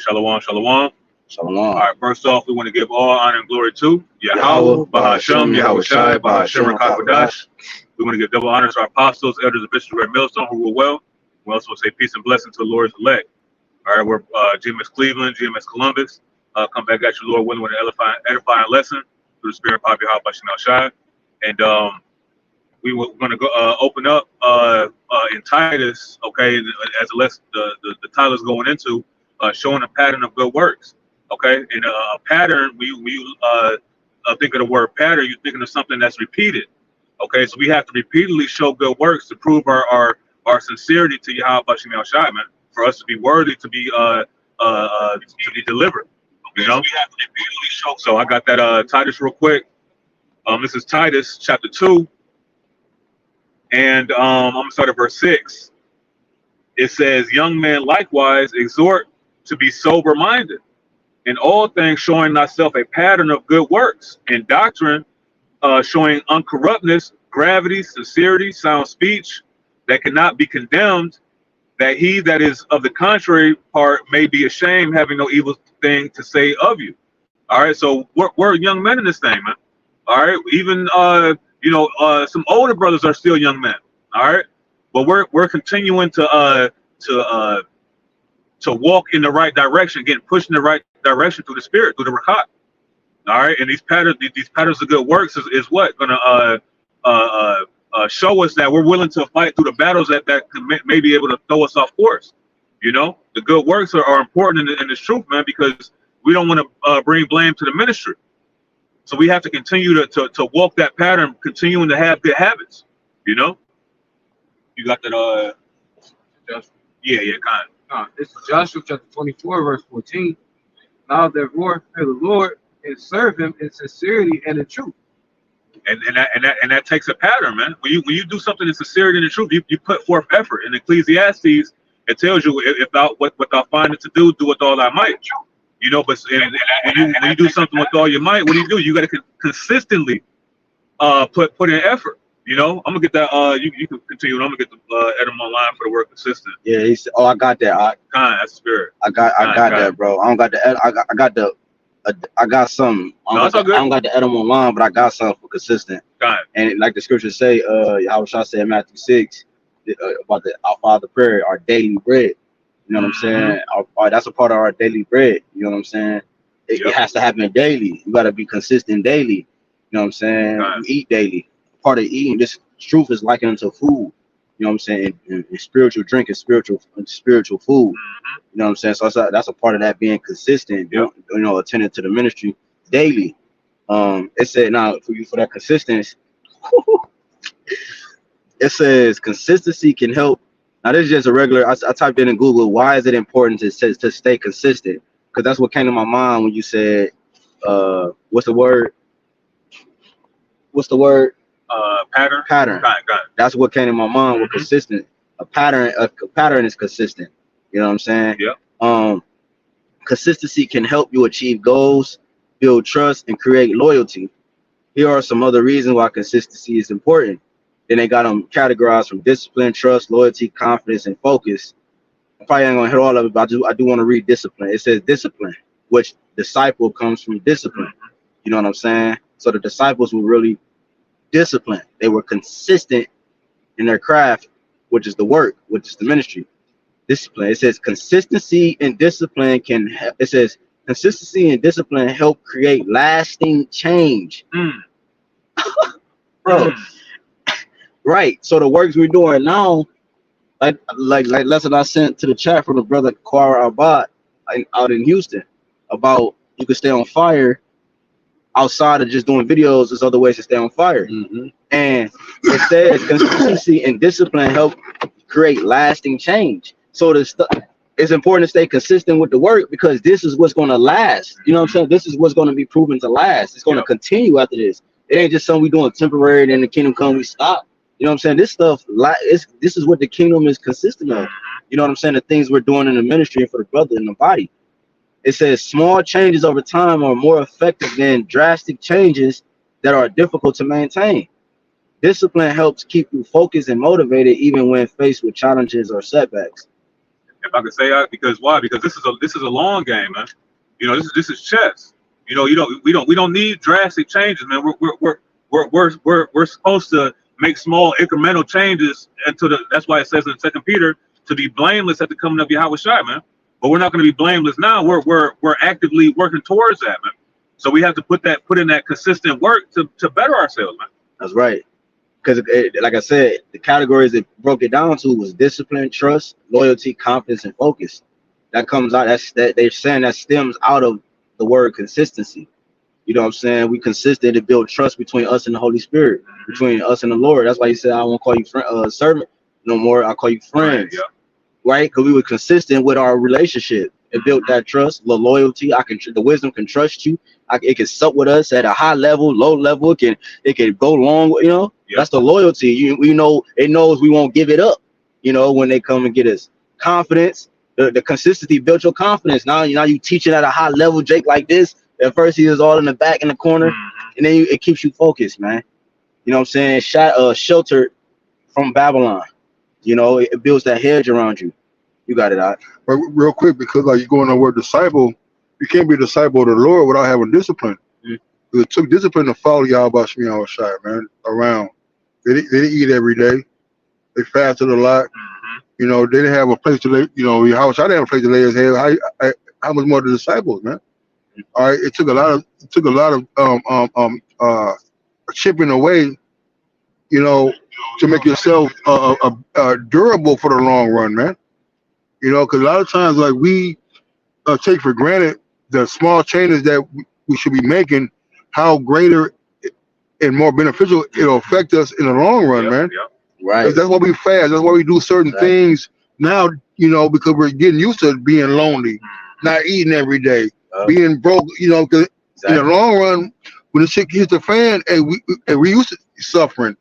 right, shalom, shalom. Shalom. All right, first off, we want to give all honor and glory to Yahawah, Yahawah, BAHASHAM, Yahawashai, BAHASHAM, BAHASHAM, HAQADASH. We want to give double honors to our apostles, elders, and bishops of Red Millstone who were well. We also say peace and blessing to the Lord's elect. All right, we're GMS Cleveland, GMS Columbus. Come back at you, Lord, willing, with an edifying lesson through the Spirit of YAHAWAH. And we were going to go open up in Titus, okay, as the title is going into showing a pattern of good works, okay. And a pattern, we think of the word pattern, you're thinking of something that's repeated, okay. So we have to repeatedly show good works to prove our sincerity to YAHAWASHI, man, for us to be worthy to be delivered. You know, we have to repeatedly show. So I got that Titus real quick. This is Titus chapter 2. And I'm going to start at verse 6. It says, young men likewise exhort to be sober-minded, in all things showing thyself a pattern of good works, in doctrine showing uncorruptness, gravity, sincerity, sound speech, that cannot be condemned, that he that is of the contrary part may be ashamed, having no evil thing to say of you. All right, so we're young men in this thing, man. All right, even you know, some older brothers are still young men. All right, but we're continuing to walk in the right direction, getting pushed in the right direction through the Spirit, through the Rawchaa. All right, and these patterns of good works is what gonna show us that we're willing to fight through the battles that may be able to throw us off course. You know, the good works are important in this truth, man, because we don't want to bring blame to the ministry. So we have to continue to walk that pattern, continuing to have good habits. You know, you got that. Yeah, kind of. This is Joshua chapter 24, verse 14. Now therefore fear the Lord and serve Him in sincerity and in truth. And that takes a pattern, man. When you do something in sincerity and in truth, you put forth effort. In Ecclesiastes, it tells you if thou find it to do with all thy might. You know, but when you do something with all your might, what do? You got to consistently put in effort. You know, I'm gonna get that. You can continue. I'm gonna get the Edom online for the word consistent. Yeah, he said, "Oh, I got that. That's the spirit. I got that, bro. I don't got the. I got something. I don't got the Edom online, but I got something for consistent. And like the scriptures say, Yahawashi said in Matthew 6 about our Father prayer, our daily bread. You know what I'm saying? That's a part of our daily bread. You know what I'm saying? It has to happen daily. You got to be consistent daily. You know what I'm saying? You eat daily. Part of eating, this truth is likened to food. You know what I'm saying? And spiritual drink is spiritual food. You know what I'm saying? So that's a part of that being consistent. You know, attending to the ministry daily. It said now for that consistency. It says consistency can help. Now this is just a regular. I typed in Google. Why is it important to stay consistent? Because that's what came to my mind when you said, what's the word? Pattern. Pattern. Got it. That's what came to my mind with consistent. A pattern is consistent. You know what I'm saying? Yeah. Consistency can help you achieve goals, build trust, and create loyalty. Here are some other reasons why consistency is important. Then they got them categorized from discipline, trust, loyalty, confidence, and focus. I probably ain't gonna hit all of it, but I do want to read discipline. It says discipline, which disciple comes from discipline. You know what I'm saying? So the disciples were really disciplined. They were consistent in their craft, which is the work, which is the ministry. Discipline. It says consistency and discipline help create lasting change. Bro. Right. So the works we're doing now, like lesson I sent to the chat from the brother Kwara Abad out in Houston about you can stay on fire outside of just doing videos. There's other ways to stay on fire. And it says consistency and discipline help create lasting change. So it's important to stay consistent with the work because this is what's going to last. You know what I'm saying? This is what's going to be proven to last. It's going to continue after this. It ain't just something we doing temporary, then the kingdom come, we stop. You know what I'm saying? This stuff, this is what the kingdom is consistent of. You know what I'm saying? The things we're doing in the ministry and for the brother in the body. It says small changes over time are more effective than drastic changes that are difficult to maintain. Discipline helps keep you focused and motivated even when faced with challenges or setbacks. If I could say that, because why? Because this is a long game, man. You know, this is chess. You know, we don't need drastic changes, man. We're supposed to make small incremental changes that's why it says in 2 Peter to be blameless at the coming of Yahawashi, man. But we're not going to be blameless now. We're actively working towards that, man. So we have to put in that consistent work to better ourselves, man. That's right. Because, like I said, the categories that broke it down to was discipline, trust, loyalty, confidence, and focus. That comes out. They're saying that stems out of the word consistency. You know what I'm saying? We consistent to build trust between us and the Holy Spirit, between us and the Lord. That's why he said, I won't call you servant no more. I'll call you friends. Yeah. Right? Because we were consistent with our relationship. It built that trust, the loyalty. The wisdom can trust you. It can sup with us at a high level, low level. It can go long. You know, that's the loyalty. You know, it knows we won't give it up. You know, when they come and get us. Confidence, the consistency built your confidence. Now you teaching at a high level, Jake, like this. At first he was all in the back in the corner, and then it keeps you focused, man. You know what I'm saying? Sheltered from Babylon. You know, it builds that hedge around you. You got it out. But real quick, because like you're going on the word disciple, you can't be a disciple of the Lord without having discipline. It took discipline to follow YAHAWASHI, man, around. They didn't eat every day. They fasted a lot. You know, they didn't have a place to lay. You know, YAHAWASHI didn't have a place to lay his head. How much more the disciples, man? All right, it took a lot of chipping away, you know, to make yourself durable for the long run, man. You know, because a lot of times, like, we take for granted the small changes that we should be making, how greater and more beneficial it'll affect us in the long run, man. Right. That's why we fast. That's why we do certain things now, you know, because we're getting used to being lonely, not eating every day, being broke, you know, because in the long run, when the shit hits the fan, and we used to suffering,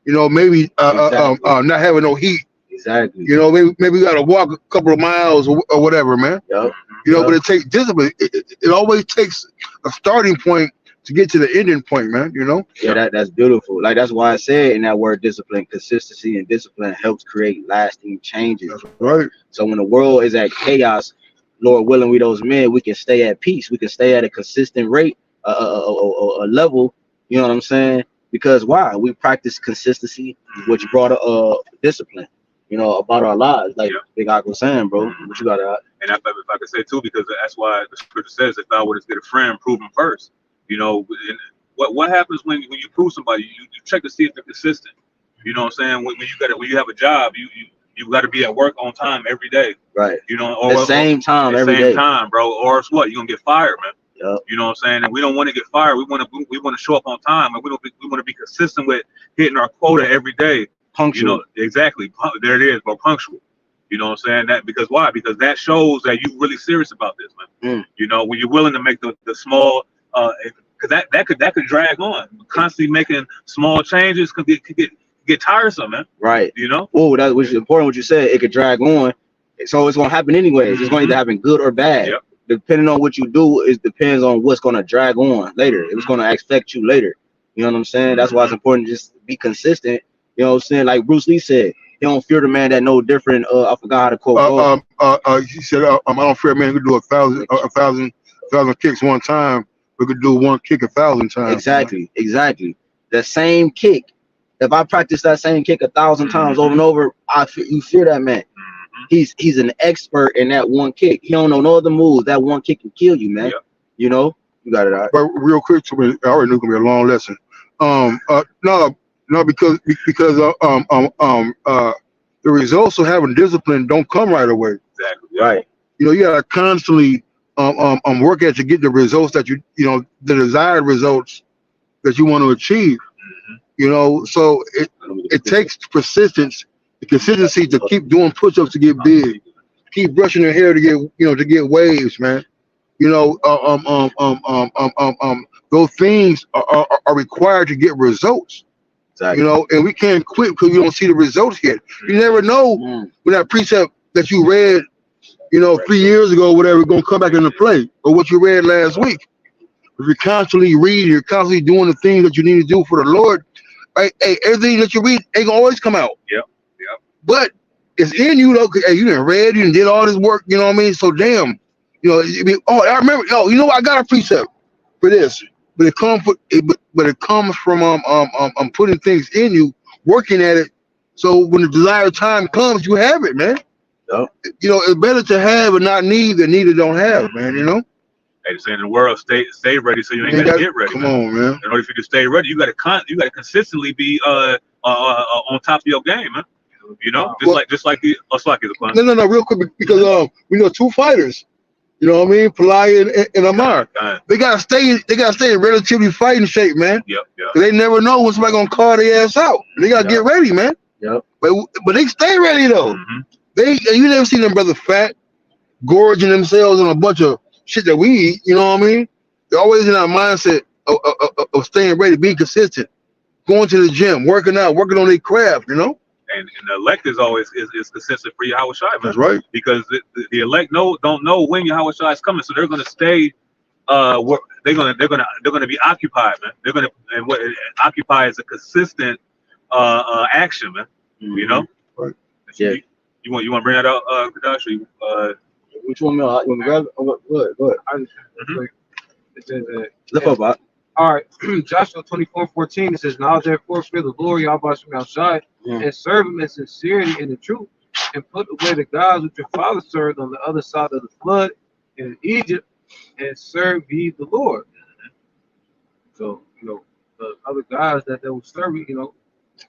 you know, maybe not having no heat. Exactly. You know, maybe we got to walk a couple of miles or whatever, man. Yep. You know, but it takes discipline. It always takes a starting point to get to the ending point, man. You know. Yeah, that's beautiful. Like, that's why I said in that word discipline, consistency and discipline helps create lasting changes. That's right. So when the world is at chaos, Lord willing, we those men, we can stay at peace. We can stay at a consistent rate, a level. You know what I'm saying? Because why? We practice consistency, which brought discipline. You know, about our lives, like Big Ak was saying, bro. What you got to? And if I could say too, because that's why the scripture says, if thou wouldest get a friend, prove him first. You know, and what happens when you prove somebody? You check to see if they're consistent. You know what I'm saying? When you have a job, you got to be at work on time every day. Right. You know, or the same time every day. Same time, bro. Or it's what? You're gonna get fired, man. Yep. You know what I'm saying? And we don't want to get fired. We want to show up on time, and we want to be consistent with hitting our quota every day. Punctual. You know, exactly. There it is, bro. Punctual. You know what I'm saying? That because why? Because that shows that you're really serious about this, man. You know, when you're willing to make the small, because that could drag on. Constantly making small changes could get tiresome, man. Right. You know. Oh, that which is important. What you said, it could drag on, so it's gonna happen anyways. It's going to either happen good or bad. Yep. Depending on what you do, it depends on what's gonna drag on later. It's gonna affect you later. You know what I'm saying? That's why it's important to just be consistent. You know what I'm saying? Like Bruce Lee said, he don't fear the man that know different. I forgot how to quote. He said, I don't fear a man who could do a thousand kicks one time, but could do one kick 1,000 times. Exactly. The same kick. If I practice that same kick 1,000 times over and over, you fear that man. He's an expert in that one kick. He don't know no other moves. That one kick can kill you, man. Yep. You know, you got it out. But real quick, I already knew it's gonna be a long lesson. No, because the results of having discipline don't come right away. Exactly. Right. You know, you gotta constantly work at to get the results that you know, the desired results that you want to achieve. You know, so it takes persistence, the consistency to keep doing push-ups to get big, keep brushing your hair to get waves, man. You know, those things are required to get results. Exactly. You know, and we can't quit because we don't see the results yet. You never know when that precept that you read, you know, 3 years ago, whatever, gonna come back into play, or what you read last week. If you're constantly reading, you're constantly doing the things that you need to do for the Lord. Right? Hey, everything that you read ain't gonna always come out. Yep. But it's in you though. 'Cause, hey, you done read, you done did all this work. You know what I mean? So damn, you know. Oh, I remember. Oh, you know what? I got a precept for this, but it comes but it comes from putting things in you, working at it. So when the desired time comes, you have it, man. Yep. You know, it's better to have and not need than need to don't have, man. You know. Hey, saying in the world, stay ready so you ain't You gotta got- get ready. Come man. on, man. In order for you to stay ready, you gotta consistently be on top of your game, man. You know, just like the No, real quick, because we know two fighters. You know what I mean? Palaya and Amar. They gotta stay in relatively fighting shape, man. Yep. 'Cause they never know when somebody gonna call their ass out. They gotta get ready, man. Yep. But they stay ready though. Mm-hmm. You never seen them brother fat, gorging themselves on a bunch of shit that we eat. You know what I mean? They're always in our mindset of staying ready, being consistent, going to the gym, working out, working on their craft. You know. And the elect is always is consistent for YAHWASHI, man. That's right. Because the elect don't know when YAHWASHI is coming, so they're gonna stay. They're gonna be occupied, man. They're gonna and what occupy is a consistent action, man. You know. Right. Yeah. You want to bring that up, HAQADASH? Which one? You want to grab it? Oh, go ahead. I just it says that. Lift up, Bob. All right, Joshua 24:14. It says, "Now therefore fear the Lord, YAHWASHI, and serve Him in sincerity and in truth, and put away the gods which your father served on the other side of the flood in Egypt, and serve ye the Lord." So the other gods that they were serving,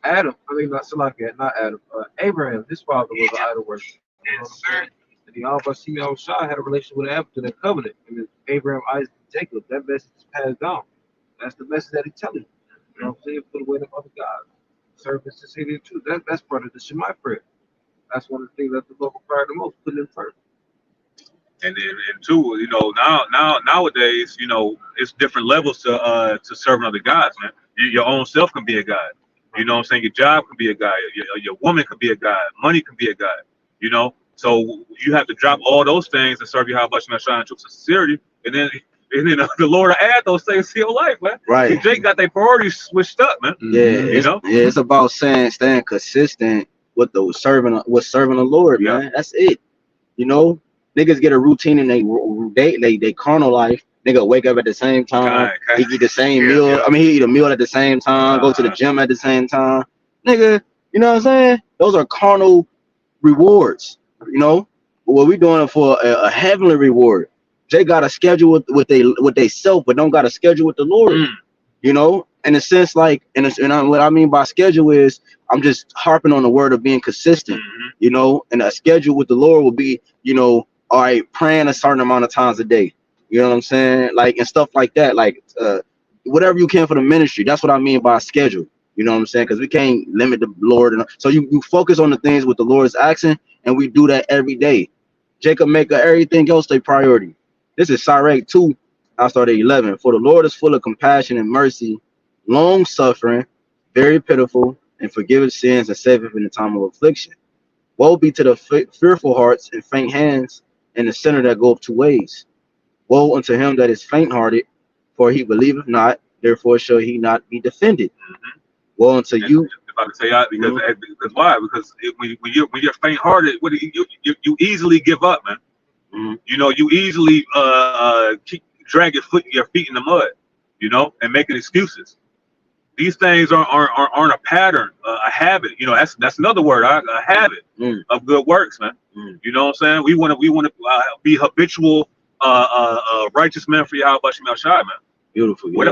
Adam. I mean, not Adam. Abraham, his father was an idol worshiper. And the YAHWASHI had a relationship with Adam to that covenant. And then Abraham, Isaac, and Jacob. That message is passed down. That's the message that he's telling you. You know what I'm saying? Put away the other gods. Serve in sincerity and truth. That's part of the Shema prayer. That's one of the things that the Lord required the most. Put it in first. And then and two, nowadays, it's different levels to serving other gods, man. Your own self can be a god. You know what I'm saying? Your job can be a god. Your woman can be a god. Money can be a god. You know, so you have to drop all those things and serve YAHWASHI in truth and sincerity, and then the Lord will add those things to your life, man. Right. Jake got their priorities switched up, man. Yeah. It's about staying consistent with serving the Lord, man. That's it. You know, niggas get a routine in they carnal life. Nigga wake up at the same time. He eat the same meal. Yeah. I mean, he eat a meal at the same time. Go to the gym at the same time. Nigga, you know what I'm saying? Those are carnal rewards. You know, but what we doing for a heavenly reward. They got a schedule with they self, but don't got a schedule with the Lord. You know, in a sense, like, and what I mean by schedule is I'm just harping on the word of being consistent. You know, and a schedule with the Lord will be, all right, praying a certain amount of times a day. You know what I'm saying? Like, and stuff like that. Like, whatever you can for the ministry. That's what I mean by schedule. You know what I'm saying? Because we can't limit the Lord. So you focus on the things with the Lord's action, and we do that every day. Jacob make everything else their priority. This is Sirach 2. I started 11. For the Lord is full of compassion and mercy, long suffering, very pitiful, and forgiveth sins and saveth in the time of affliction. Woe be to the fearful hearts and faint hands, and the sinner that goeth 2 ways. Woe unto him that is faint-hearted, for he believeth not, therefore shall he not be defended. Woe unto you. If I can say that, because why? Because when you're faint-hearted, you easily give up, man. You know, you easily drag your feet in the mud, and making excuses. These things aren't a pattern, a habit. You know, that's another word, a habit of good works, man. You know what I'm saying? We want to be habitual, righteous men for YAHWASHI, man. Beautiful. Yeah.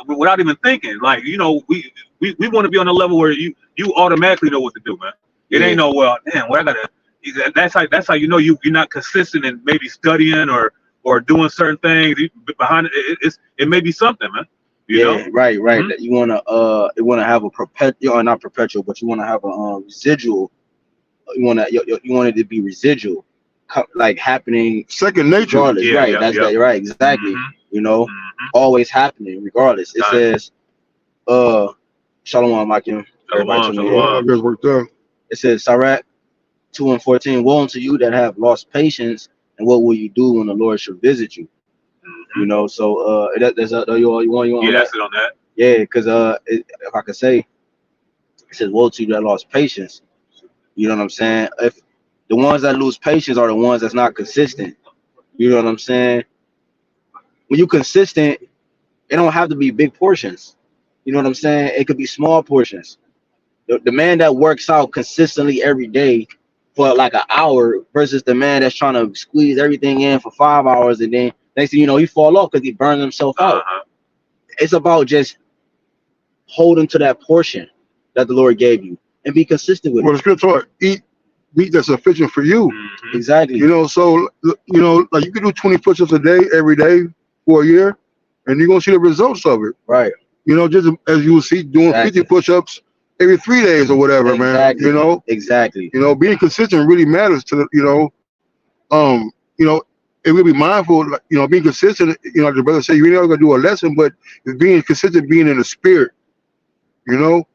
Without even thinking, like, we want to be on a level where you automatically know what to do, man. It ain't no, well, damn, what I gotta. That's how you're not consistent in maybe studying or doing certain things behind it. It may be something, man. You know? Right. You wanna have a perpetual, not perpetual, but you wanna have a residual. You want it to be residual, like happening. Second nature. Regardless, right? That's right. Exactly. Always happening regardless. It says, Shalom, Makim. Everybody worked out. It says, Sirach 2:14. Woe unto you that have lost patience, and what will you do when the Lord shall visit you? So that's you want. Yeah, that's it on that. Yeah, because if I could say, it says, woe to you that lost patience. You know what I'm saying? If the ones that lose patience are the ones that's not consistent. You know what I'm saying? When you're consistent, it don't have to be big portions. You know what I'm saying? It could be small portions. The man that works out consistently every day for like an hour versus the man that's trying to squeeze everything in for 5 hours, and then next thing you know, he fall off because he burned himself out. It's about just holding to that portion that the Lord gave you and be consistent with Well, it. the scripture taught, eat meat that's sufficient for you. Exactly. You know, so you know, like you can do 20 push-ups a day every day for a year, and you're gonna see the results of it. Right. You know, just as you will see doing 50 push-ups every 3 days or whatever, man. You know, Exactly. you know, being consistent really matters to the, you know, and we'll be mindful, like, you know, being consistent. You know, the brother said, you ain't never gonna do a lesson, but it's being consistent, being in the spirit. You know,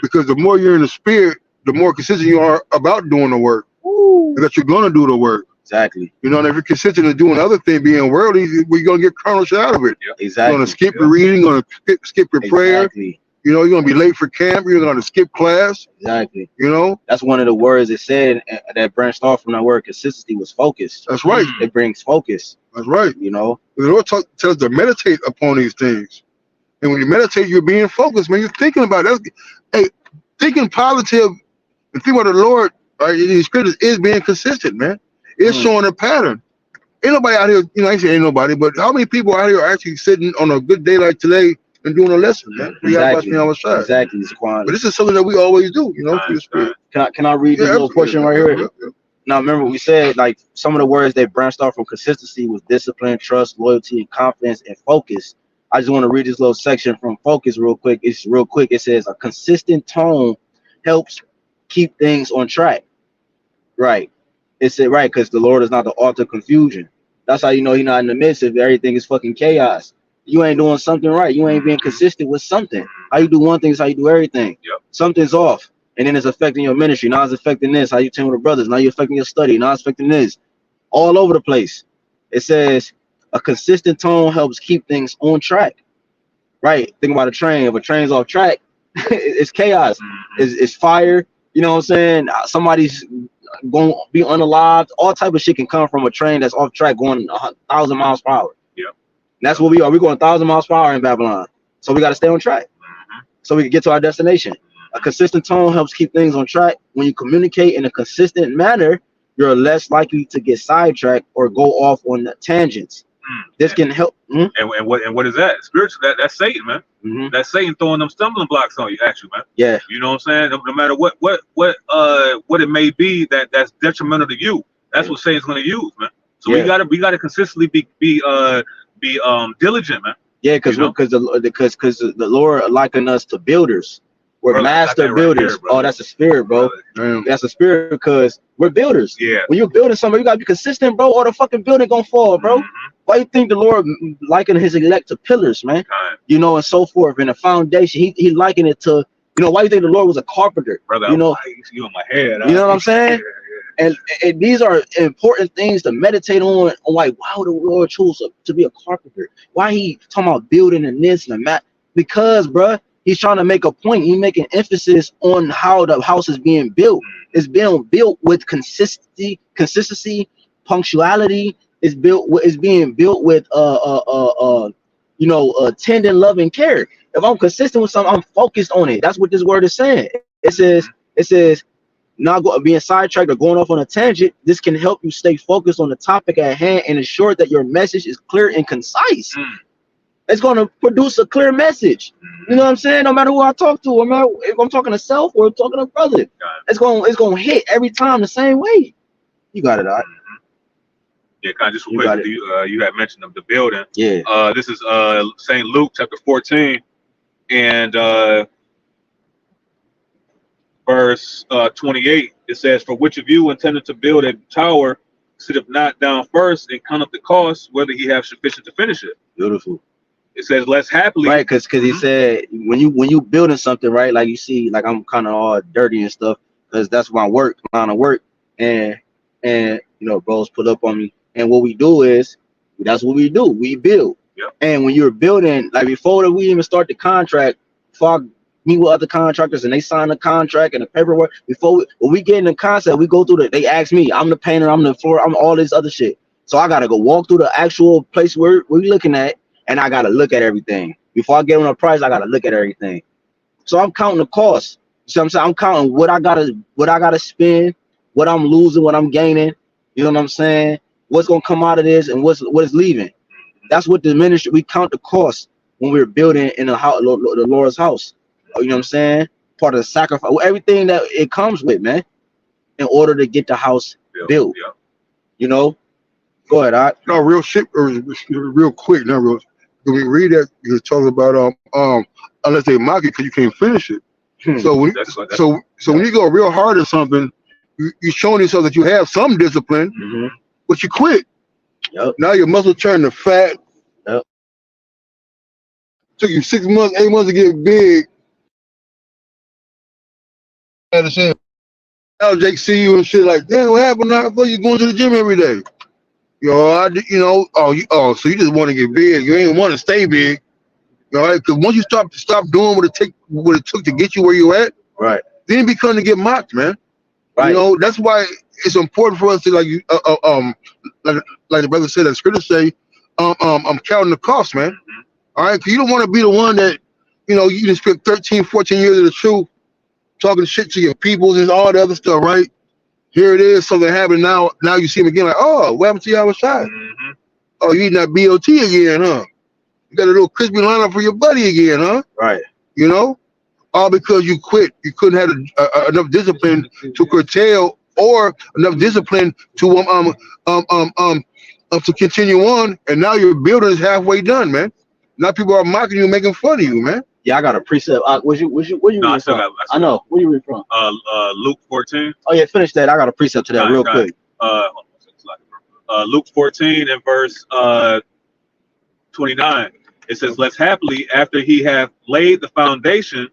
because the more you're in the spirit, the more consistent you are about doing the work, and that you're gonna do the work. Exactly. You know, and if you're consistent in doing other things, being worldly, we're gonna get carnal shit out of it. Exactly. You're gonna skip your reading, gonna skip your prayer. Exactly. You know, you're gonna be late for camp. You're gonna skip class. Exactly. You know, that's one of the words it said that branched off from that word consistency was focus. That's right. It brings focus. That's right. You know, the Lord tells us to meditate upon these things, and when you meditate, you're being focused, man. You're thinking about it. Hey, thinking positive and thinking about the Lord, right, in these scriptures is being consistent, man. It's showing a pattern. Ain't nobody out here, you know, I ain't saying ain't nobody, but how many people out here are actually sitting on a good day like today and doing a lesson, man? Exactly. Exactly. But this is something that we always do, you know, through the spirit. Can I read this little portion right here? Now, remember we said like some of the words that branched off from consistency was discipline, trust, loyalty, and confidence, and focus. I just want to read this little section from focus real quick. It's real quick. It says a consistent tone helps keep things on track. Right. It said right because the Lord is not the author of confusion. That's how you know he's not in the midst of everything is fucking chaos. You ain't doing something right. You ain't being consistent with something. How you do one thing is how you do everything. Something's off, and then it's affecting your ministry. Now it's affecting this. How you tell with the brothers. Now you're affecting your study. Now it's affecting this. All over the place. It says a consistent tone helps keep things on track. Right. Think about a train. If a train's off track, it's chaos. It's fire. You know what I'm saying? Somebody's going to be unalived. All type of shit can come from a train that's off track going 1,000 miles per hour. That's what we are. We're going 1,000 miles per hour in Babylon. So we got to stay on track so we can get to our destination. A consistent tone helps keep things on track. When you communicate in a consistent manner, you're less likely to get sidetracked or go off on tangents. This can help. And what is that? Spiritual. That's Satan, man. That's Satan throwing them stumbling blocks on you, actually, man. Yeah. You know what I'm saying? No matter what it may be that's detrimental to you, that's what Satan's going to use, man. So we gotta consistently be diligent, man. Yeah, because the Lord likened us to builders. We're master builders. Right here, that's a spirit, bro. That's a spirit because we're builders. Yeah. When you're building something, you gotta be consistent, bro, or the fucking building gonna fall, bro. Why you think the Lord likened his elect to pillars, man? You know, and so forth. And the foundation, he likened it to, you know, why you think the Lord was a carpenter? Brother, you know, you on my head. You know what I'm saying? And these are important things to meditate on like, wow, the Lord chose to be a carpenter. Why he talking about building and this and that? Because, bruh, he's trying to make a point. He's making emphasis on how the house is being built. It's being built with consistency, punctuality. It's being built with tender love and care. If I'm consistent with something, I'm focused on it. That's what this word is saying. It says not being sidetracked or going off on a tangent. This can help you stay focused on the topic at hand and ensure that your message is clear and concise. It's going to produce a clear message. You know what I'm saying? No matter who I talk to, no matter if I'm talking to self or talking to brother, it's going to hit every time the same way. You got it, all right? Yeah, kind of just real quick. You had mentioned of the building. Yeah. This is St. Luke chapter 14 and verse 28. It says, "For which of you intended to build a tower, sitteth not down first and count up the cost, whether he have sufficient to finish it." Beautiful. It says less happily, right? Because he said when you building something, right? Like you see, like I'm kind of all dirty and stuff because that's my line of work, and you know, bros put up on me. And what we do is that's what we do. We build. And when you're building, like before we even start the contract, before I meet with other contractors and they sign the contract and the paperwork. Before when we get in the concept, we go through they ask me, I'm the painter, I'm the floor, I'm all this other shit. So I gotta go walk through the actual place where we're looking at, and I gotta look at everything. Before I get on a price, I gotta look at everything. So I'm counting the cost. You see what I'm saying? I'm counting what I gotta spend, what I'm losing, what I'm gaining. You know what I'm saying? What's gonna come out of this and what is leaving. That's what the ministry, we count the cost when we're building in the house, the Lord's house. You know what I'm saying? Part of the sacrifice, everything that it comes with, man, in order to get the house built. Yeah. You know? Go ahead, I No, real shit, or real quick. Not real. When we read that, you're talking about unless they mock it because you can't finish it. So when when you go real hard at something, you're showing yourself that you have some discipline, but you quit. Yep. Now your muscle turned to fat. Yep. Took you 6 months, 8 months to get big. And the same. Now Jake see you and shit like, damn, what happened? I thought you going to the gym every day. So you just want to get big. You ain't want to stay big. All right, because once you stop doing what it took to get you where you at, right, then it becomes to get mocked, man. Right. You know, that's why it's important for us to like the brother said, that scripture say, I'm counting the cost, man. All right, because you don't want to be the one that, you know, you just spent 13, 14 years of the truth, talking shit to your peoples and all the other stuff, right? Here it is, something happened now. Now you see him again, like, oh, what happened to YAHWASHI? Oh, you eating that BOT again, huh? You got a little crispy lineup for your buddy again, huh? Right. You know, all because you quit. You couldn't have enough discipline to curtail, or enough discipline to continue on. And now your building is halfway done, man. Now people are mocking you, making fun of you, man. Yeah, I got a precept. Where you read from? I know. Where you read from? Luke 14. Oh yeah, finish that. I got a precept to that real quick. Luke 14 and verse 29. It says, "Lest happily, after he hath laid the foundation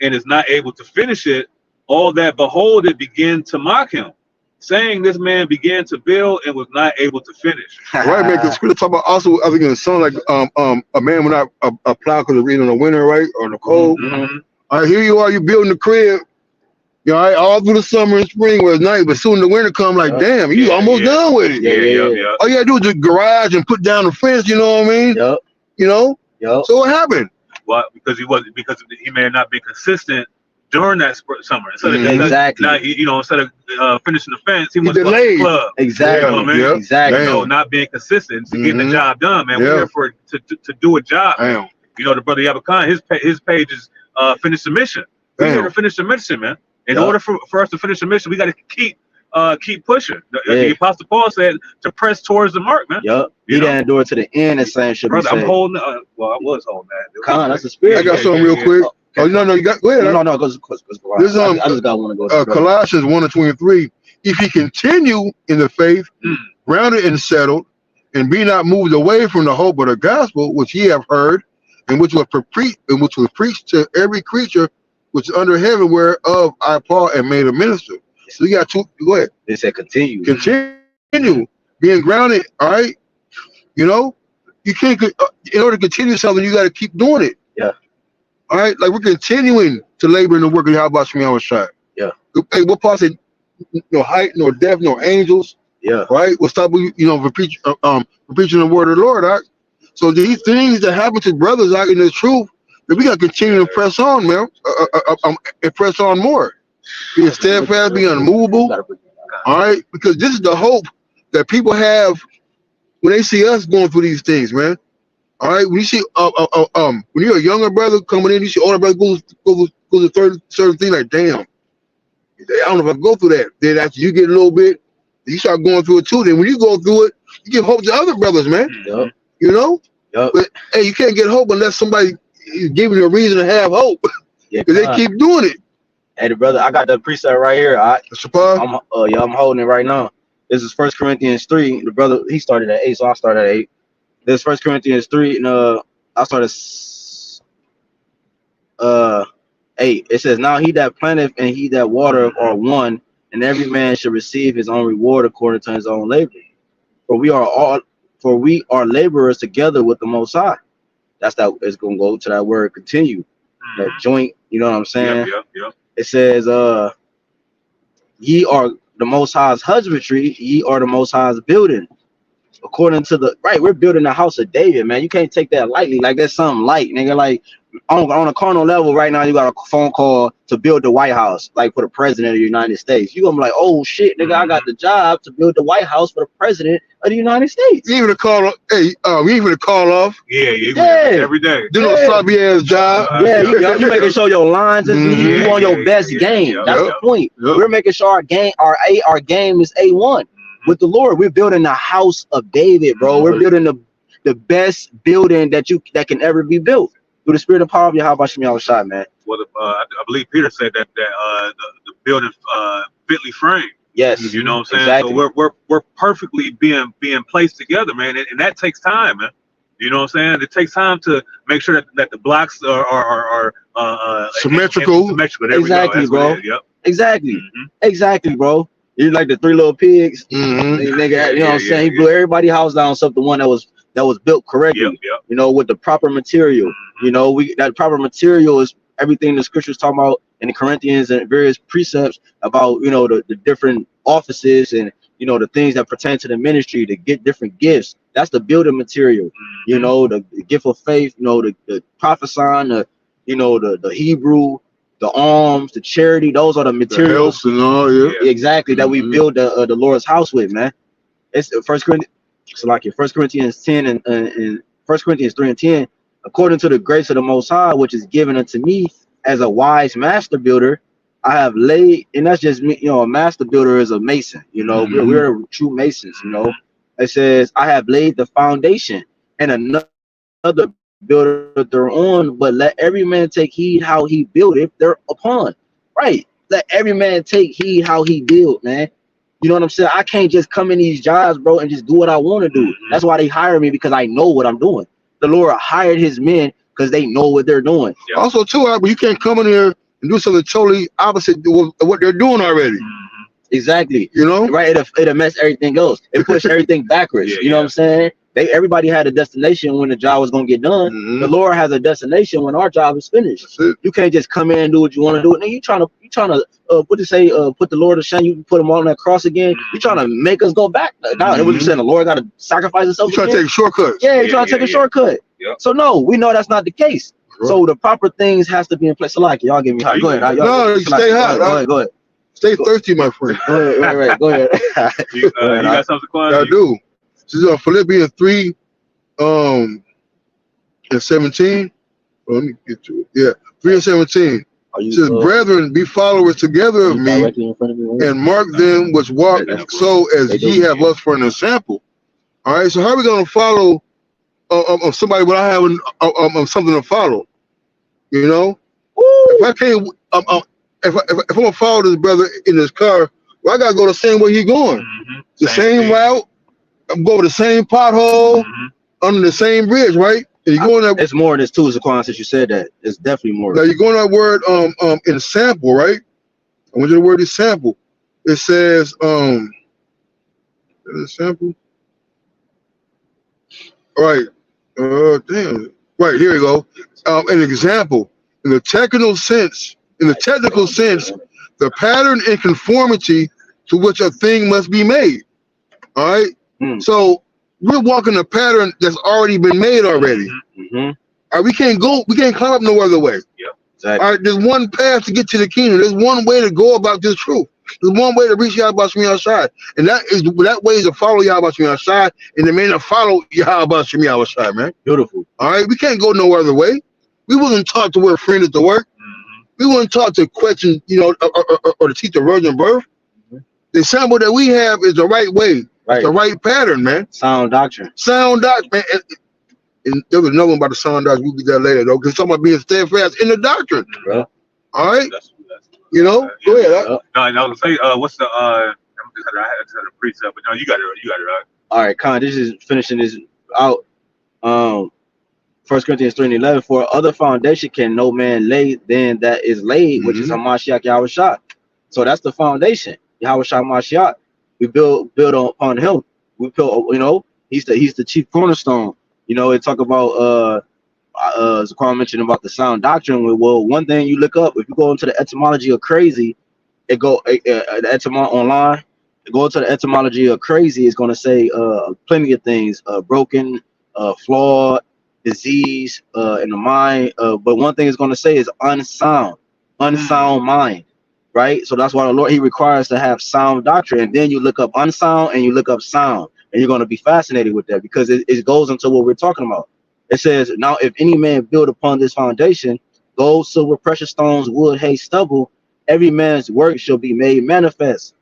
and is not able to finish it, all that behold it begin to mock him, saying, this man began to build and was not able to finish." Right, man. Because scripture talk about also, I think it sound like a man will not plow because it's in the winter, right, or the cold. All right, here you are, you building the crib. You know, all through the summer and spring was nice, but soon the winter come, like, damn, you almost done with it. Yeah. All you gotta do is the garage and put down the fence. You know what I mean? Yep. You know. Yep. So what happened? Well, because he may have not been consistent during that summer. Instead of exactly. Now, instead of finishing the fence, he went to the club. Exactly. You know what I mean? Exactly. You know, not being consistent to getting the job done, man. We're here to do a job. Damn. You know, the brother Yabakhan, his page is finish the mission. We're here to finish the mission, man. In order for us to finish the mission, we got to keep pushing. The Apostle Paul said to press towards the mark, man. Yep. He didn't endure to the end, and saying should brother, be I'm holding. I was holding that. Khan, that's the spirit. I got something real quick. Oh no, you got. Go ahead. No, go. This I just got one to go. Colossians 1:23. If ye continue in the faith, grounded and settled, and be not moved away from the hope of the gospel which ye have heard, and which was preached to every creature which is under heaven, whereof I Paul am made a minister. So you got two. Go ahead. They said continue. Continue being grounded. All right. You know, you can't. In order to continue something, you got to keep doing it. Yeah. All right. Like we're continuing to labor in the work of YAHWASHI. Yeah. Hey, what Paul said? No height, nor depth, nor angels. Yeah. Right. We'll stop. For preaching the word of the Lord. Right. So these things that happen to brothers out in the truth, that we got to continue to press on, man. And press on more. Be steadfast, be unmovable. All right, because this is the hope that people have when they see us going through these things, man. All right, when you see when you're a younger brother coming in, you see older brother go to certain thing, like, damn, I don't know if I can go through that. Then after you get a little bit, you start going through it too. Then when you go through it, you give hope to other brothers, man. Yep. You know. Yep. But hey, you can't get hope unless somebody is giving you a reason to have hope. Yeah, because they keep doing it. Hey, the brother, I got the precept right here. I'm holding it right now. This is 1 Corinthians 3. The brother, he started at 8, so I started at 8. This is 1 Corinthians 3, and I started 8. It says, "Now he that planteth and he that watereth are one, and every man should receive his own reward according to his own labor. For we are laborers together with the Most High." It's gonna go to that word continue. That joint You know what I'm saying? Yep. It says, ye are the Most High's husbandry, ye are the Most High's building. According to the right, we're building the house of David, man. You can't take that lightly. Like that's something light, nigga. Like on a carnal level, right now, you got a phone call to build the White House, like for the president of the United States. You gonna be like, oh shit, nigga, I got the job to build the White House for the president of the United States. Even a call, hey, we even a call off. Yeah. Every day. Do no sloppy ass job. You making sure your lines is you on your best game. That's the point. We're making sure our game is A1 with the Lord. We're building the house of David, bro. We're building the best building that can ever be built through the spirit and power of YAHWASHI, man. Well, I believe Peter said that the building fitly framed. Yes, you know what I'm saying. Exactly. So we're perfectly being placed together, man, and that takes time, man. You know what I'm saying? It takes time to make sure that the blocks are symmetrical. Exactly, bro. Yep. Exactly, bro. You're like the three little pigs. Nigga, you know what I'm saying? He blew everybody's house down except the one that was built correctly. Yep. You know, with the proper material. You know, that proper material is everything the scriptures talk about in the Corinthians and various precepts about, you know, the different offices and, you know, the things that pertain to the ministry, to get different gifts. That's the building material. You know, the gift of faith, you know, the prophesying, the Hebrew, the alms, the charity. Those are the materials. And all, exactly, that we build the Lord's house with, man. It's 1 Corinthians 10 and 1 Corinthians 3 and 10. According to the grace of the Most High, which is given unto me as a wise master builder, I have laid, and that's just me, you know, a master builder is a mason, you know, we're true masons, you know. It says, I have laid the foundation and another builder thereon, but let every man take heed how he buildeth thereupon. Right. Let every man take heed how he build, man. You know what I'm saying? I can't just come in these jobs, bro, and just do what I want to do. That's why they hire me, because I know what I'm doing. The Lord hired his men because they know what they're doing. Also, too, but you can't come in here and do something totally opposite of what they're doing already. Exactly. You know, right? It'll mess everything else. It push everything backwards. You know what I'm saying? Everybody had a destination when the job was gonna get done. The Lord has a destination when our job is finished. You can't just come in and do what you want to do. And then you trying to put the Lord to shame. You put him on that cross again. You trying to make us go back. Now what you saying? The Lord got to sacrifice himself. You trying to take a shortcut. Yeah, you trying to take a shortcut. So no, we know that's not the case. So the proper things has to be in place. So like y'all give me hot. Go ahead. No, stay hot. Go ahead. Stay thirsty, my friend. Go ahead. Go ahead. You got something, Quan? I do. This is Philippians 3 and 17. Let me get to it. Yeah, 3 and 17. It says, brethren, be followers together of me, and mark them which walk so as ye have us for an example. All right, so how are we going to follow somebody without having something to follow? You know, if I can't, if I'm gonna follow this brother in his car, well, I gotta go the same way he's going, the same route. I'm going the same pothole under the same bridge, right? And you're going that. It's more than this too, Zaquan, since you said that. It's definitely more. Now you're going that word in sample, right? I want you to word is sample. It says sample. All right. Damn. Right, here we go. An example. In the technical sense, the pattern and conformity to which a thing must be made. All right. So we're walking a pattern that's already been made already. All right, we can't climb up no other way. Exactly. All right, there's one path to get to the kingdom. There's one way to go about this truth. There's one way to reach YAHWASHI, and that way is to follow YAHWASHI, and the man to follow YAHWASHI, man. Beautiful. All right, we can't go no other way. We wasn't taught to wear fringes to work. We weren't taught to question, you know, or to teach the virgin birth. The sample that we have is the right way. Right. The right pattern, man. Sound doctrine. Sound doctrine, man. And there was another one about the sound doctrine. We'll get that later, though, because it's talking about being steadfast in the doctrine. All right? You know? Go ahead. No, I was going to say, what's the, I had a precept, but no, you got it right. All right, Con, this is finishing this out. 1 Corinthians 3 and 11, for other foundation can no man lay than that is laid, which is Hamashiach YAHWASHI. So that's the foundation. YAHWASHI Mashiach. We build upon him. We build, you know, he's the chief cornerstone. You know, it talk about Zaquan mentioned about the sound doctrine. Well, one thing you look up, if you go into the etymology of crazy, it go the online. Go into the etymology of crazy, it's going to say plenty of things: broken, flawed, disease in the mind. But one thing it's going to say is unsound mind, right? So that's why the Lord, he requires to have sound doctrine. And then you look up unsound and you look up sound, and you're going to be fascinated with that, because it goes into what we're talking about. It says, now if any man build upon this foundation, gold, silver, precious stones, wood, hay, stubble, every man's work shall be made manifest,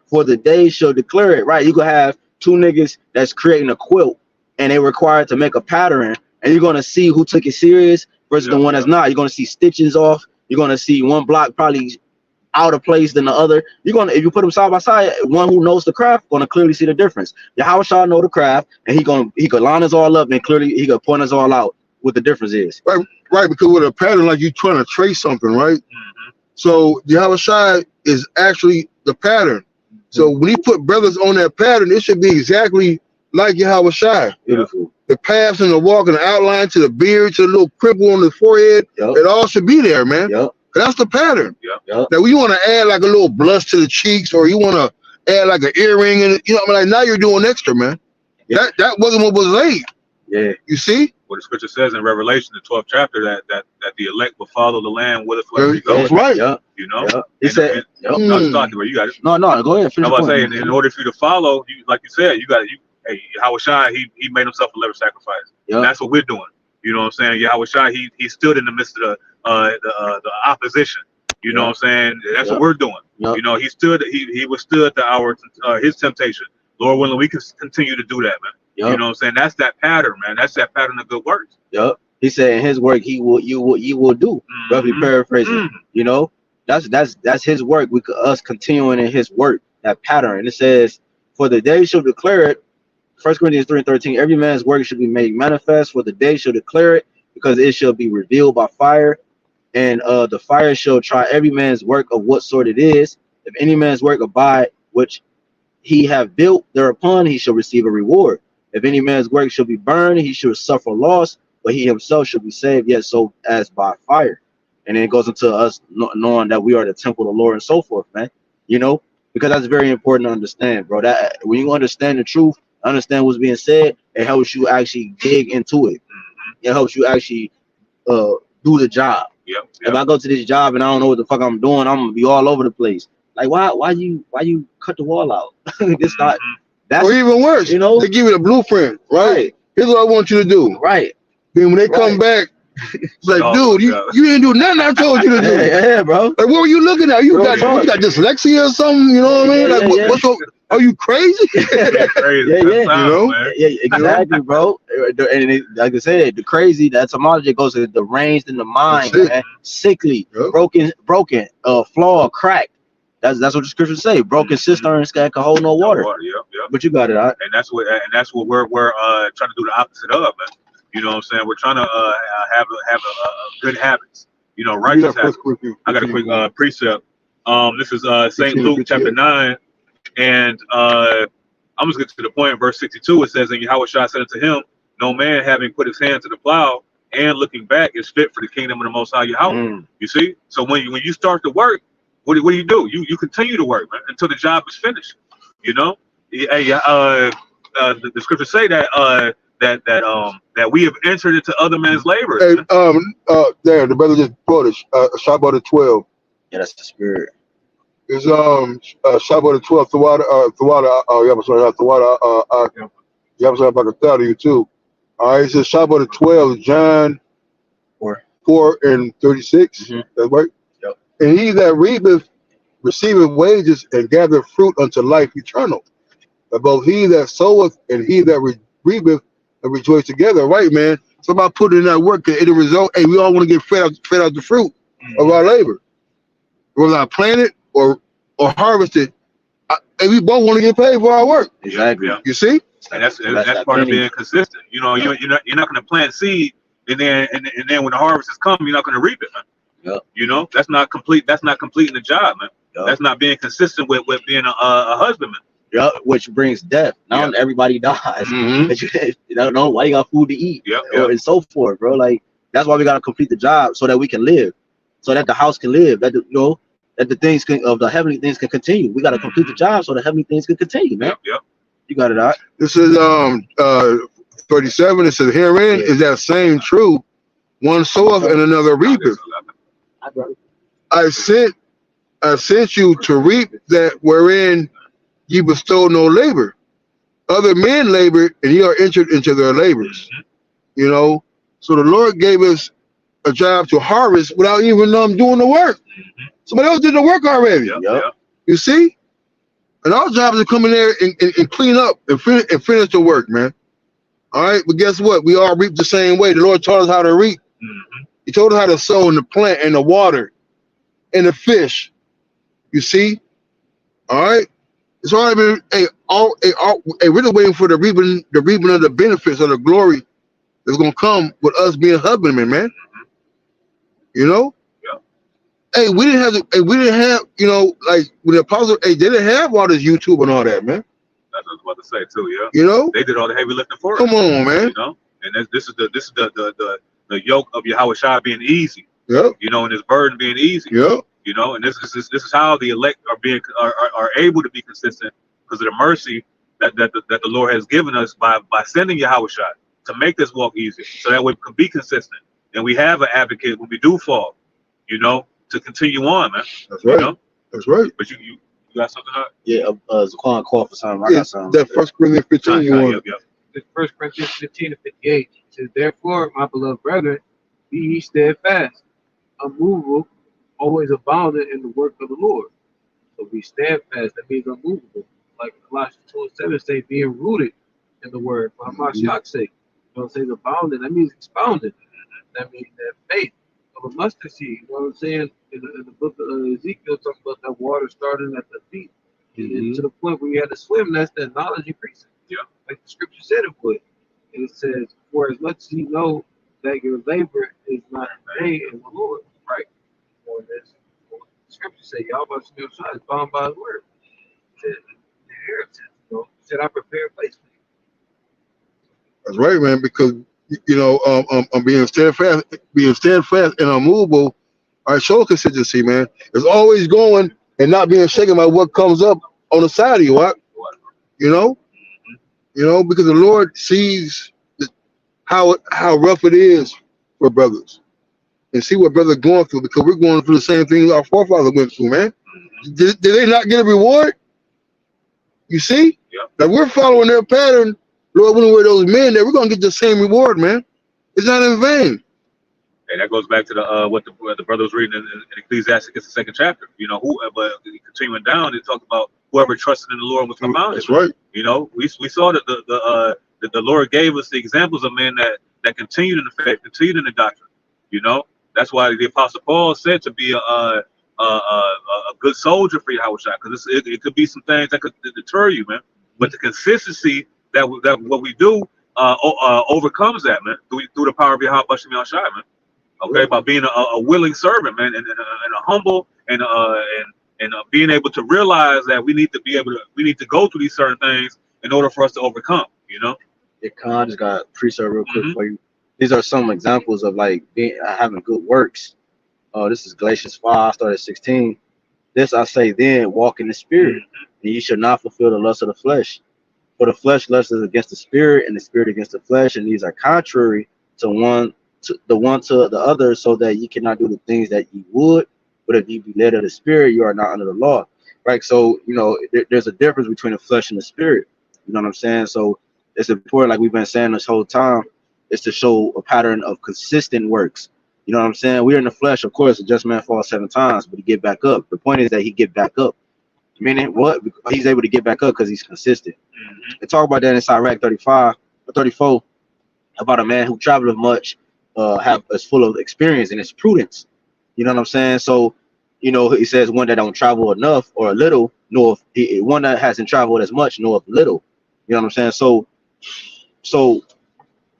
for the day shall declare it. Right? You could have two niggas that's creating a quilt, and they required to make a pattern, and you're going to see who took it serious versus the one that's not. You're going to see stitches off. You're going to see one block probably out of place than the other. You're going to, if you put them side by side, one who knows the craft going to clearly see the difference. Yahawah know the craft, and he could line us all up, and clearly he could point us all out what the difference is. Right, because with a pattern, like you trying to trace something, right? So Yahawah is actually the pattern. So when he put brothers on that pattern, it should be exactly like Yahawah. Beautiful. The paths and the walk and the outline to the beard to the little cripple on the forehead, it all should be there, man. That's the pattern. Now, when you want to add like a little blush to the cheeks, or you want to add like an earring, and you know, like now you're doing extra, man. That wasn't what was laid. You see? What the scripture says in Revelation, the 12th chapter, that the elect will follow the Lamb whithersoever he goes. That's right. You know? He said, no, you got it. No, go ahead. I was saying, in order for you to follow, you, like you said, hey, Yahawah, he made himself a living sacrifice. And that's what we're doing. You know what I'm saying? Yahawah, he stood in the midst of the opposition. You know what I'm saying? That's what we're doing. You know, he withstood his temptation. Lord willing, we can continue to do that, man. You know what I'm saying? That's that pattern, man. That's that pattern of good works. He said in his work you will do. Roughly paraphrasing. You know, that's his work. Us continuing in his work, that pattern. And it says, for the day shall declare it. 1 Corinthians 3:13, every man's work should be made manifest, for the day shall declare it, because it shall be revealed by fire. And the fire shall try every man's work of what sort it is. If any man's work abide, which he have built thereupon, he shall receive a reward. If any man's work shall be burned, he shall suffer loss, but he himself shall be saved, yet so as by fire. And then it goes into us knowing that we are the temple of the Lord and so forth, man. You know, because that's very important to understand, bro. That when you understand the truth, understand what's being said, it helps you actually dig into it. It helps you actually do the job. If I go to this job and I don't know what the fuck I'm doing, I'm gonna be all over the place. Like, why you cut the wall out? It's not. That's, or even worse, you know, they give you the blueprint, right? Here's what I want you to do. Right. Then when they come back, it's like, dude, you didn't do nothing I told you to do. Yeah, bro. Like, what were you looking at? You got dyslexia or something? You know what I mean? Like, what's up? Are you crazy? Crazy. You know? Exactly, bro. And like I said, the crazy, the etymology goes to the ranged in the mind, man. Sickly, broken, flawed, cracked. That's what the scriptures say. Broken cisterns can hold no water. But you got it, right? And that's what we're trying to do the opposite of, man. You know what I'm saying? We're trying to have good habits. You know, righteous habits. I got a quick precept. This is St. Luke chapter 9, and I'm just getting to the point. In verse 62, it says, "And Yahawah said unto him, No man having put his hand to the plow and looking back is fit for the kingdom of the Most High Yahweh." You see? So when you start to work, what do you do? You continue to work, man, until the job is finished. You know, the scriptures say that that we have entered into other men's labor. Hey, there the brother just quoted Shabbat 12. Yeah, that's the spirit. It's Shabbat 12. You too. All right, it says Shabbat 12, John 4 and 36. That's right. And he that reapeth receiveth wages and gathereth fruit unto life eternal. But both he that soweth and he that reapeth and rejoice together, right, man? It's about putting in that work, and the result, hey, we all want to get fed out the fruit of our labor. Whether I plant it or harvest it, and we both want to get paid for our work. Exactly. You see? And that's part of being consistent. You know, you're not going to plant seed and then when the harvest is coming, you're not going to reap it, man. You know, that's not complete. That's not completing the job, man. That's not being consistent with being a husbandman. Yeah, which brings death. Now everybody dies. Mhm. You don't know why you got food to eat, and so forth, bro. Like that's why we gotta complete the job so that we can live, so that the house can live, that that the things of the heavenly things can continue. We gotta complete the job so the heavenly things can continue, man. You got it out. This is 37. It says, herein is that same true, one soweth and another reapeth. I sent you to reap that wherein ye bestow no labor. Other men labored, and ye are entered into their labors. You know, so the Lord gave us a job to harvest without even doing the work. Somebody else did the work already. You see? And our job is to come in there and clean up and finish the work, man. All right, but guess what? We all reap the same way. The Lord taught us how to reap. He told us how to sow in the plant and the water and the fish. You see? All right? It's already been we're just waiting for the reaping of the benefits of the glory that's gonna come with us being husbandmen, man. You know? Hey, we didn't have, you know, like when the apostles, they didn't have all this YouTube and all that, man. That's what I was about to say too, You know? They did all the heavy lifting for us. Come on, man. You know? And this is the yoke of Yahawashi being easy. You know, and his burden being easy. You know, and this is how the elect are able to be consistent because of the mercy that the Lord has given us by sending Yahawashi to make this walk easy, so that we can be consistent and we have an advocate when we do fall. You know, to continue on, man. That's right. You know? That's right. But you got something up? Yeah, Zaquan called for something. I got something. That 1 Corinthians 15 you want. It's 1 Corinthians 15 and 58. It says, therefore, my beloved brethren, be ye steadfast, unmovable, always abounding in the work of the Lord. So be steadfast, that means unmovable. Like Colossians 2:7 say, being rooted in the word. For Hamashiach's sake. Don't say abounding, that means expounded. That means that faith of a mustard seed. You know what I'm saying? In the book of Ezekiel, talking about that water starting at the feet. And to the point where you had to swim, that's the knowledge increasing. Like the scripture said it would. And it says, for as much as you know that your labor is not in vain in the Lord. Right. For this, the scripture said, YAHWASHI is bound by his word. It said, the inheritance, you know, it said, I prepare a place for you. That's right, man, because you know, being steadfast and unmovable, I show consistency, man. It's always going and not being shaken by what comes up on the side of you, what? You know? You know, because the Lord sees how rough it is for brothers. And see what brothers going through, because we're going through the same thing our forefathers went through, man. Did they not get a reward? You see? Like we're following their pattern. Lord, when we're those men there, we're gonna get the same reward, man. It's not in vain. And that goes back to the what the brother was reading in Ecclesiastes, the 2nd chapter. You know, but continuing down, it talks about whoever trusted in the Lord was confounded. That's right. You know, we saw that the Lord gave us the examples of men that continued in the faith, continued in the doctrine. You know, that's why the Apostle Paul said to be a good soldier for Yahawashi, because it could be some things that could deter you, man. But the consistency that what we do overcomes that, man, through the power of Yahawashi, man. Okay, by being a willing servant, man, and a humble and being able to realize that we need to go through these certain things in order for us to overcome. You know. Yeah, Khan just got a preset real quick for you. These are some examples of like having good works. This is Galatians 5, started 16. This I say then, walk in the spirit, and ye shall not fulfill the lust of the flesh. For the flesh lusts against the spirit, and the spirit against the flesh, and these are contrary to the one to the other, so that ye cannot do the things that ye would. But if ye be led of the spirit, you are not under the law. Right? So, you know, there's a difference between the flesh and the spirit. You know what I'm saying? So it's important, like we've been saying this whole time, is to show a pattern of consistent works. You know what I'm saying? We're in the flesh, of course, a just man falls 7 times, but he get back up. The point is that he get back up. Meaning what? He's able to get back up because he's consistent. And talk about that in Sirach 35 or 34 about a man who traveleth much, is full of experience and it's prudence. You know what I'm saying? So, you know, he says one that don't travel enough or a little, nor one that hasn't traveled as much, nor of little. You know what I'm saying? So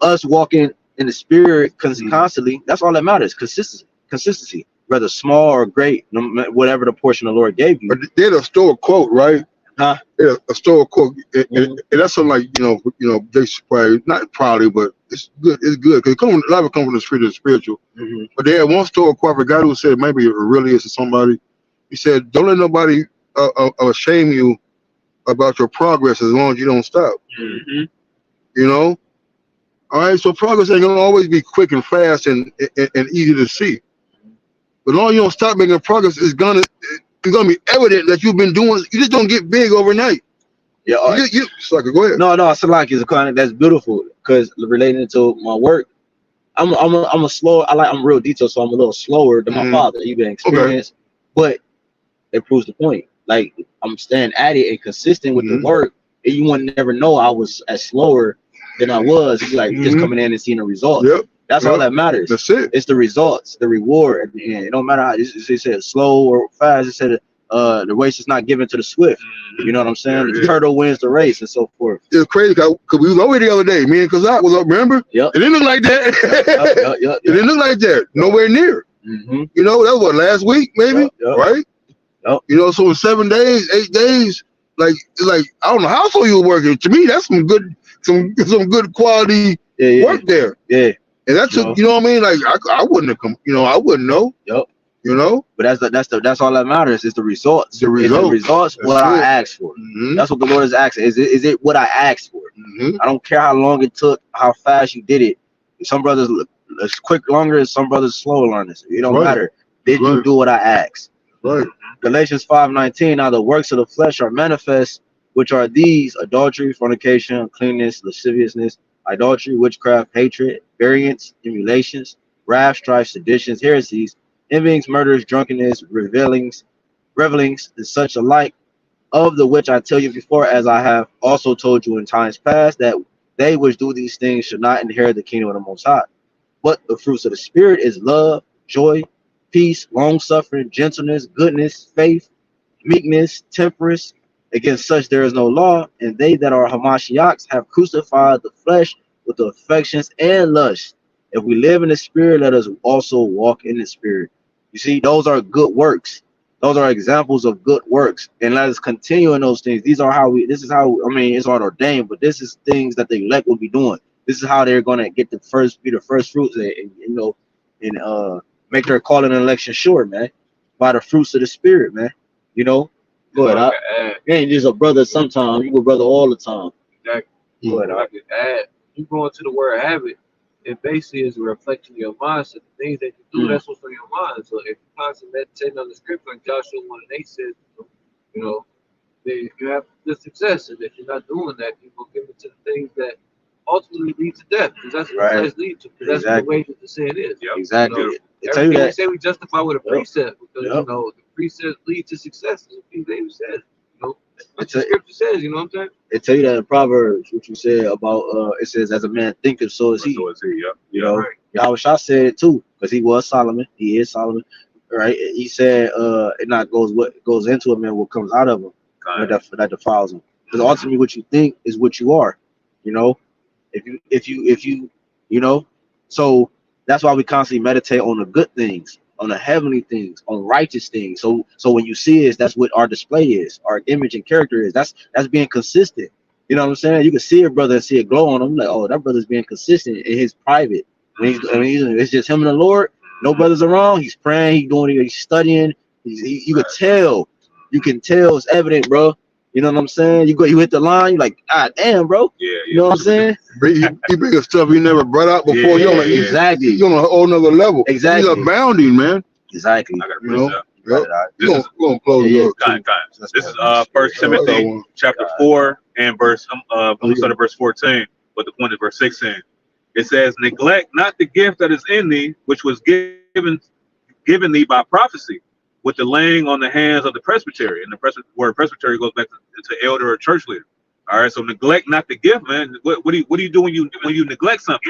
us walking in the spirit constantly, that's all that matters. Consistency, whether small or great, whatever the portion the Lord gave you. But they had a store quote, right? Huh? Yeah, a store cook, and that's something like they probably not probably, but it's good. It's good because a lot of it comes from the spirit of spiritual. But they had one store cook, a guy who said maybe it really is to somebody. He said, "Don't let nobody shame you about your progress as long as you don't stop." You know. All right, so progress ain't gonna always be quick and fast and easy to see. But as long as you don't stop making progress, it's gonna be evident that you've been doing. You just don't get big overnight. Yeah. Sucker, go ahead. No, it's like it's a kind of that's beautiful because relating to my work, I'm a slow. I'm real detailed, so I'm a little slower than my father. You've been experienced, but it proves the point. Like I'm staying at it and consistent with the work, and you would never know I was as slower than I was. Like just coming in and seeing the results. That's all that matters. That's it. It's the results, the reward at the end. It don't matter how it said slow or fast. It said the race is not given to the swift. You know what I'm saying? The turtle wins the race and so forth. It's crazy because we was over the other day. Me and Kazak was up. Remember? Yep. It didn't look like that. Yep. It didn't look like that. Nowhere near. You know, that was what, last week maybe, right? Yep. You know, so in 7 days, 8 days, like I don't know how so you were working. To me, that's some good quality work there. Yeah. And that's you know what I mean? Like I wouldn't have come. You know, I wouldn't know. Yep. You know. But that's all that matters. Is the results. The results. What I asked for. That's what the Lord is asking. Is it what I asked for? I don't care how long it took, how fast you did it. Some brothers it's quick longer, some brothers slower learners. It don't matter. Did you do what I asked? Right. Galatians 5:19. Now the works of the flesh are manifest, which are these: adultery, fornication, uncleanness, lasciviousness, idolatry, witchcraft, hatred, variance, emulations, wrath, strife, seditions, heresies, envyings, murders, drunkenness, revelings, and such alike, of the which I tell you before, as I have also told you in times past, that they which do these things should not inherit the kingdom of the Most High. But the fruits of the Spirit is love, joy, peace, long-suffering, gentleness, goodness, faith, meekness, temperance. Against such there is no law, and they that are Hamashiachs have crucified the flesh with the affections and lusts. If we live in the Spirit, let us also walk in the Spirit. You see, those are good works. Those are examples of good works, and let us continue in those things. This is how, I mean, it's not ordained, but this is things that the elect will be doing. This is how they're gonna be the first fruits, and make their calling and election sure, man, by the fruits of the Spirit, man. You know, go ahead. You ain't just a brother sometimes, you a brother all the time. Exactly. Go ahead. I could add, you go into the word habit, it basically is a reflection of your mindset. The things that you do, that's what's on your mind. So if you're constantly meditating on the scripture, like Joshua 1:8 says, you know, you have good success, and if you're not doing that, you will give it to the things that ultimately lead to death, because that's what it leads to. Because that's the way that the sin is. Exactly. You know, Everything we say we justify with a precept, because you know the precept leads to success. As King David said, you know, what the scripture says. You know what I'm saying? It tell you that in Proverbs, what you said about it says, as a man thinketh, so is he. You know, Yahawashi said it too, because he was Solomon. He is Solomon, right? He said, it not goes what goes into a man, what comes out of him, that defiles him. Because ultimately, what you think is what you are. You know, if you, you know, so that's why we constantly meditate on the good things, on the heavenly things, on righteous things. So when you see us, that's what our display is, our image and character is. That's being consistent. You know what I'm saying? You can see a brother and see it glow on him, like, oh, that brother's being consistent in his private. It's just him and the Lord. No brothers around. He's praying. He's studying. You could tell. You can tell. It's evident, bro. You know what I'm saying? You hit the line. You're like, ah, damn, bro. You know what I'm saying? He bring stuff he never brought out before. Exactly. You're on a whole nother level. Exactly. He's abounding, man. Exactly. I gotta You know? this is We're gonna close This is 1 Timothy chapter 4 and verse I'm gonna start at verse 14, but the point is verse 16. It says, neglect not the gift that is in thee, which was given thee by prophecy, with the laying on the hands of the presbytery. And the word presbytery goes back to elder or church leader. All right, so neglect not the gift, man. What do you do when you neglect something?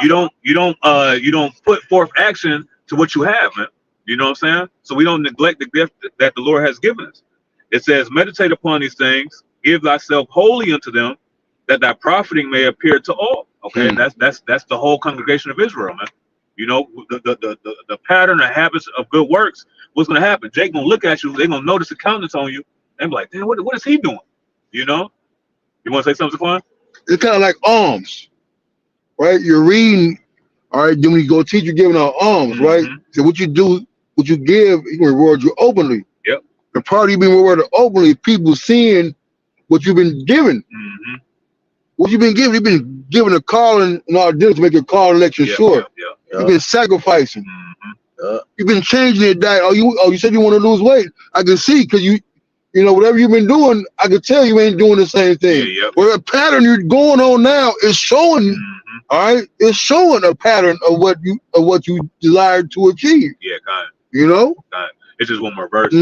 You don't put forth action to what you have, man. You know what I'm saying? So we don't neglect the gift that the Lord has given us. It says, meditate upon these things, give thyself wholly unto them, that thy profiting may appear to all. Okay, and that's the whole congregation of Israel, man. You know, the pattern and habits of good works. What's gonna happen? Jake gonna look at you. They're gonna notice the countenance on you and be like, damn, what is he doing? You know? You want to say something, Quan? It's kind of like alms, right? You're reading, all right. Then when you go teach, you're giving out alms, right? So what you do, what you give, he can reward you openly. Yep. The part of you being rewarded openly, people seeing what you've been given. What you've been given, you've been given a calling and all this to make your call election sure. You've been sacrificing. You've been changing your diet. Oh, you said you want to lose weight. I can see because you know, whatever you've been doing, I can tell you ain't doing the same thing. Well, the pattern you're going on now is showing, all right, it's showing a pattern of what you desired to achieve. Yeah, kind of. You know? Kind of. It's just one more verse.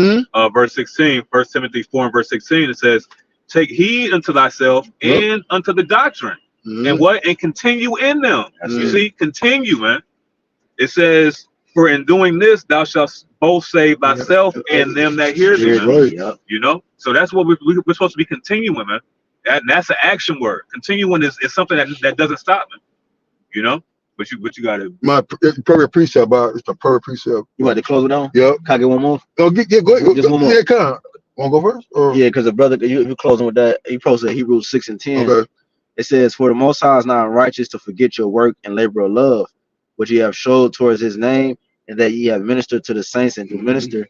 Verse 16, 1 Timothy 4 and verse 16, it says, take heed unto thyself and unto the doctrine. And what? And continue in them. You see, continue, man. It says, for in doing this, thou shalt both save thyself and them that hear thee. You know? So that's what we're supposed to be continuing, man. That's an action word. Continuing is something that doesn't stop, man. You know? But you got to. My perfect precept, about it's the perfect precept. You want to close it down? Yep. Can I get one more? No, go ahead. Just one more. Yeah, come on. Want to go first? Or? Yeah, because the brother, you closing with that. He posted Hebrews 6 and 10. Okay. It says, for the Most High is not righteous to forget your work and labor of love, which ye have showed towards his name, and that ye have ministered to the saints and do minister.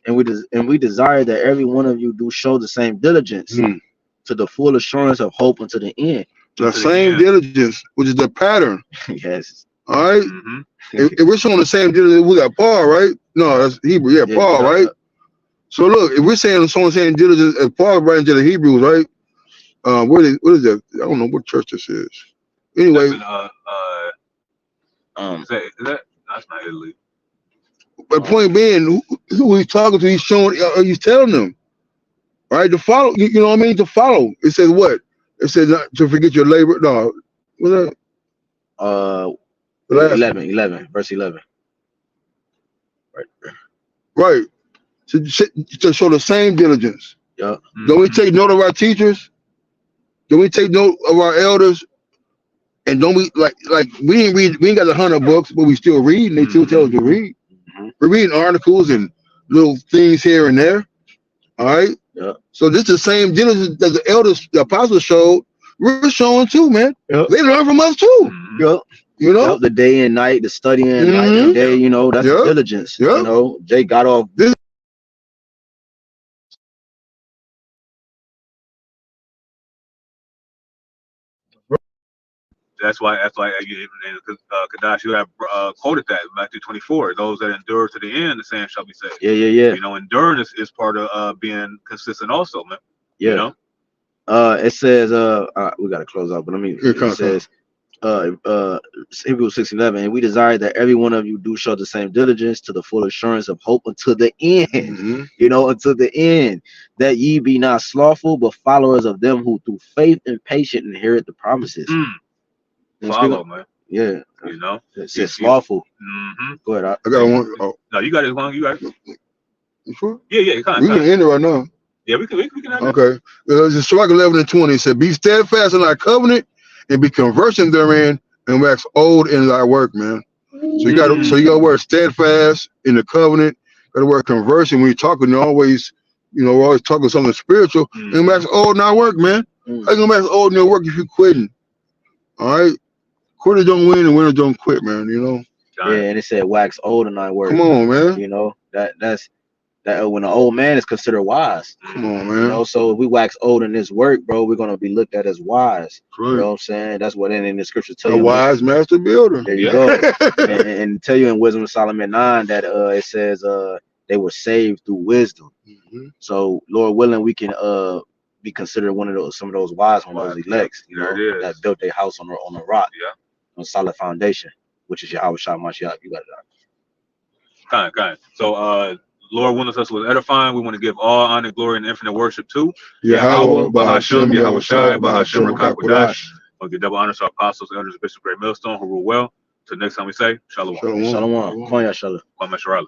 And we desire that every one of you do show the same diligence to the full assurance of hope unto the end. The same diligence, which is the pattern. Yes. All right. If we're showing the same diligence, we got Paul, right? No, that's Hebrew. Yeah, Paul, right? So look, if we're showing the same diligence as Paul writing to the Hebrews, right? What is that? I don't know what church this is. Anyway, is that that's not Italy. But point being, who he's talking to, he's showing, he's telling them, right, to follow. You know what I mean? To follow. It says what? It says not to forget your labor. No, what's that? 11, verse 11. Right. To show the same diligence. Yeah. Don't we take note of our teachers? Don't we take note of our elders? And don't we like we ain't got 100 books, but we still read, and they still tell us to read. We're reading articles and little things here and there. All right. Yeah. So this is the same diligence that the elders, the apostles showed. We're showing too, man. They learn from us too. Yep. You know, the day and night, the studying, night and day. You know, that's the diligence. You know, Jay got off this. That's why HAQADASH, you have quoted that in Matthew 24. Those that endure to the end, the same shall be saved. Yeah. You know, endurance is part of being consistent also, man. Yeah. You know? It says we gotta close out, but let me. It says Hebrews 6:11, and we desire that every one of you do show the same diligence to the full assurance of hope until the end. You know, until the end, that ye be not slothful, but followers of them who through faith and patience inherit the promises. Follow, man. Yeah. You know, it says slothful. Go ahead. I got one. Oh. No, you got it. You got it. You sure? Yeah. We can end it right now. Yeah, we can end it. Okay. It's Strike 11 and 20. It said, be steadfast in our covenant and be conversant therein and wax old in thy work, man. So you got to work steadfast in the covenant. Got to work conversing. When you're talking, you're always, we're always talking something spiritual. And wax old in our work, man. How you gonna wax old in your work if you're quitting? All right. Quitters don't win and winners don't quit, man. You know. Yeah, and it said wax old in thy work. Come on, man. You know that's when an old man is considered wise. Come on, man. You know, so if we wax old in this work, bro, we're gonna be looked at as wise. Right. You know what I'm saying? That's what in the scripture tell you. A wise master builder. There you go. and tell you in Wisdom of Solomon 9 that it says they were saved through wisdom. So Lord willing, we can be considered some of those wise ones, those elects, that built their house on a rock, on a solid foundation, which is YAHWASHI, Mashiach. You got it. Kind. So Lord willing us was edifying. We want to give all honor, glory, and infinite worship to Yahawah, BAHASHAM, YAHWASHI, BAHASHAM, HAQADASH. We'll give double honor to our apostles, elders, Bishop Great Millstone, who rule well. Till next time we say, Shalom. Shalom. Shalom.